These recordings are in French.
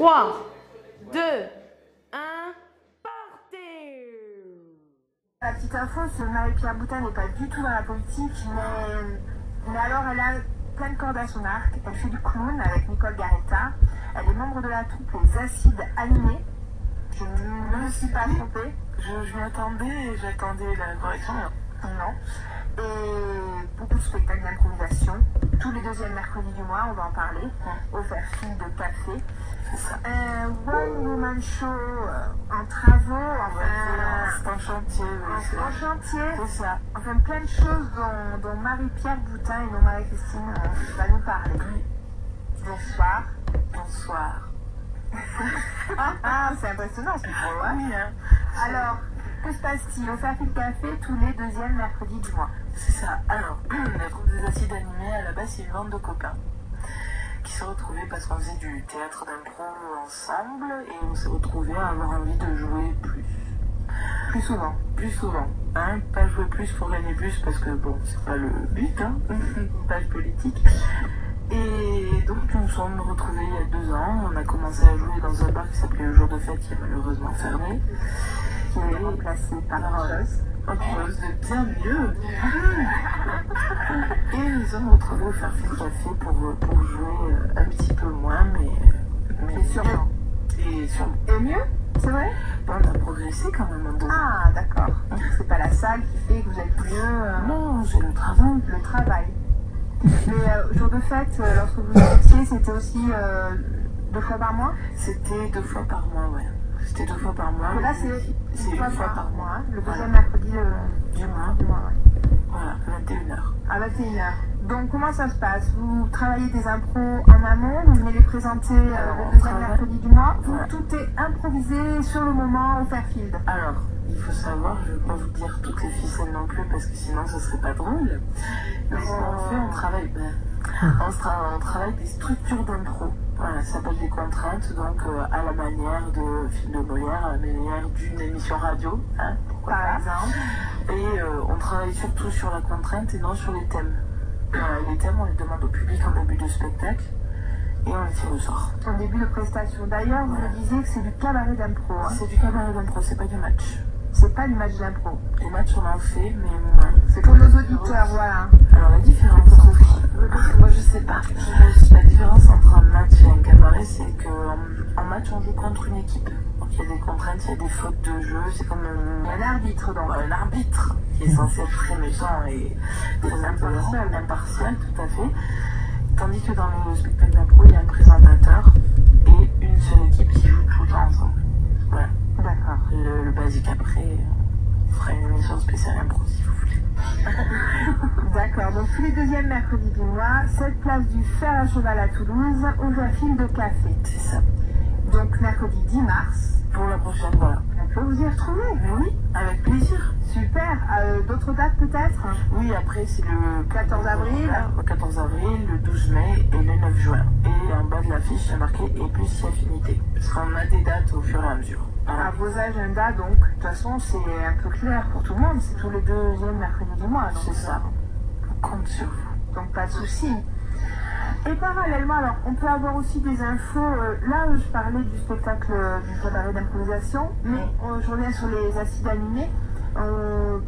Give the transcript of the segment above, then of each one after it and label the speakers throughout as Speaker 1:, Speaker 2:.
Speaker 1: 3, 2, 1, partez!
Speaker 2: La petite info, c'est Marie-Pierre Boutin n'est pas du tout dans la politique, mais alors elle a plein de cordes à son arc. Elle fait du clown avec Nicole Garetta. Elle est membre de la troupe Les Acides Animés. Je ne me suis pas trompée.
Speaker 3: Je m'y attendais et j'attendais la correction.
Speaker 2: Non. Et beaucoup de spectacles d'improvisation. Tous les deuxièmes mercredis du mois, on va en parler. Au Fairfield de Café.
Speaker 3: C'est ça.
Speaker 2: Un one-woman show en travaux.
Speaker 3: C'est un chantier.
Speaker 2: En chantier.
Speaker 3: C'est ça.
Speaker 2: Enfin, plein de choses dont Marie-Pierre Boutin et non Marie-Christine va nous parler. Bonsoir.
Speaker 3: Bonsoir.
Speaker 2: C'est impressionnant ce micro, hein?
Speaker 3: Oui, hein.
Speaker 2: Alors, que se passe-t-il au Fairfield Café tous les deuxièmes mercredis du mois?
Speaker 3: C'est ça. Alors, la troupe des Acides Animés, à la base, c'est une bande de copains qui se retrouvaient parce qu'on faisait du théâtre d'impro ensemble et on s'est retrouvés à avoir envie de jouer plus.
Speaker 2: Plus souvent.
Speaker 3: Plus souvent. Hein, pas jouer plus pour gagner plus parce que bon, c'est pas le but, hein. Page politique. Et donc nous nous sommes retrouvés il y a 2 ans. On a commencé à jouer dans un bar qui s'appelait Le Jour de Fête, qui est malheureusement fermé.
Speaker 2: Qui est remplacé par
Speaker 3: autre chose de bien mieux. Et nous sommes retrouvés au Fairfield Café pour jouer un petit peu moins, mais
Speaker 2: sûrement.
Speaker 3: Et sûrement.
Speaker 2: Et mieux? C'est vrai?
Speaker 3: Bon, on a progressé quand même en 2 ans.
Speaker 2: Ah, d'accord. C'est pas la salle qui fait que vous êtes mieux.
Speaker 3: Non, c'est le travail.
Speaker 2: Le travail. Mais jour de fête, lorsque vous étiez, c'était aussi 2 fois par mois?
Speaker 3: C'était 2 fois par mois, ouais. C'était 2 fois par mois.
Speaker 2: Là, c'est une fois par mois. Hein. Le deuxième mercredi
Speaker 3: du mois.
Speaker 2: Ouais.
Speaker 3: Voilà, 21h.
Speaker 2: À 21h. Donc, comment ça se passe? Vous travaillez des impros en amont, vous venez les présenter le deuxième mercredi du mois.
Speaker 3: Ouais.
Speaker 2: Tout est improvisé sur le moment au Fairfield.
Speaker 3: Alors, il faut savoir, je ne vais pas vous dire toutes les ficelles non plus parce que sinon ce serait pas drôle. Mais ce qu'on fait, on travaille des structures d'impro. Voilà, ça s'appelle des contraintes, donc à la manière de film de Molière, à la manière d'une émission radio, hein,
Speaker 2: par exemple.
Speaker 3: Et on travaille surtout sur la contrainte et non sur les thèmes. Les thèmes, on les demande au public en début de spectacle et on les tire au sort.
Speaker 2: En début de prestation. D'ailleurs, vous me disiez que c'est du cabaret d'impro. Hein.
Speaker 3: C'est du cabaret d'impro, c'est pas du match.
Speaker 2: C'est pas du match d'impro.
Speaker 3: Les matchs, on en fait, mais moins.
Speaker 2: C'est pour nos auditeurs, voilà.
Speaker 3: Alors la différence, moi je sais pas. La différence entre un match et un cabaret, c'est qu'en match, on joue contre une équipe. Donc il y a des contraintes, il y a des fautes de jeu, c'est comme
Speaker 2: un arbitre, donc.
Speaker 3: Un arbitre qui est censé être très méchant et très impartial, tout à fait. Tandis que dans le spectacle d'impro, il y a un présentateur et une seule équipe qui joue tout le temps ensemble. Voilà.
Speaker 2: D'accord.
Speaker 3: Le basique après, on fera une émission spéciale impro si vous voulez.
Speaker 2: D'accord, donc tous les deuxièmes mercredis du mois, cette place du Fer à Cheval à Toulouse, au Fairfield de Café.
Speaker 3: C'est ça.
Speaker 2: Donc mercredi 10 mars.
Speaker 3: Pour la prochaine, voilà.
Speaker 2: On peut vous y retrouver?
Speaker 3: Mais oui, avec plaisir.
Speaker 2: Super. D'autres dates peut-être?
Speaker 3: Oui, après c'est le
Speaker 2: 14 avril.
Speaker 3: Le 14 avril, le 12 mai et le 9 juin. Et en bas de l'affiche, il y a marqué « Et plus si affinité ». Parce qu'on a des dates au fur et à mesure. Voilà.
Speaker 2: À vos agendas, donc, de toute façon, c'est un peu clair pour tout le monde. C'est tous les deuxièmes mercredis du mois.
Speaker 3: C'est ça. On compte sur vous.
Speaker 2: Donc, pas de souci. Et parallèlement, alors, on peut avoir aussi des infos. Là, je parlais du spectacle du cabaret d'improvisation, mais je reviens sur les acides animés.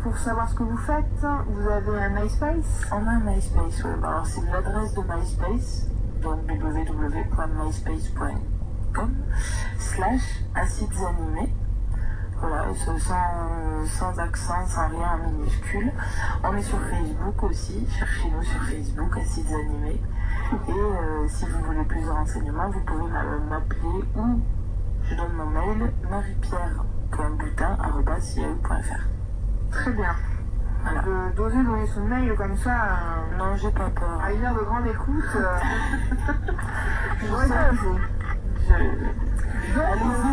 Speaker 2: Pour savoir ce que vous faites, vous avez un MySpace?
Speaker 3: On a un MySpace, oui. Alors, c'est l'adresse de MySpace, donc www.myspace.com/acidesanimés. Voilà, sans accent, sans rien en minuscule. On est sur Facebook aussi, cherchez-nous sur Facebook, Acides Animés. Et si vous voulez plus de renseignements, vous pouvez m'appeler ou je donne mon mail, mariePierre.boutin@yahoo.fr.
Speaker 2: Très bien.
Speaker 3: Voilà.
Speaker 2: D'oser donner son mail comme ça.
Speaker 3: Non, j'ai pas peur.
Speaker 2: À une heure de grande écoute.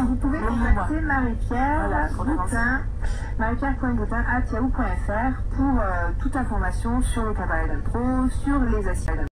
Speaker 2: Vous pouvez contacter Marie-Pierre Boutin, Marie-Pierre.boutin@yahoo.fr pour toute information sur le cabaret d'impro, sur les acides.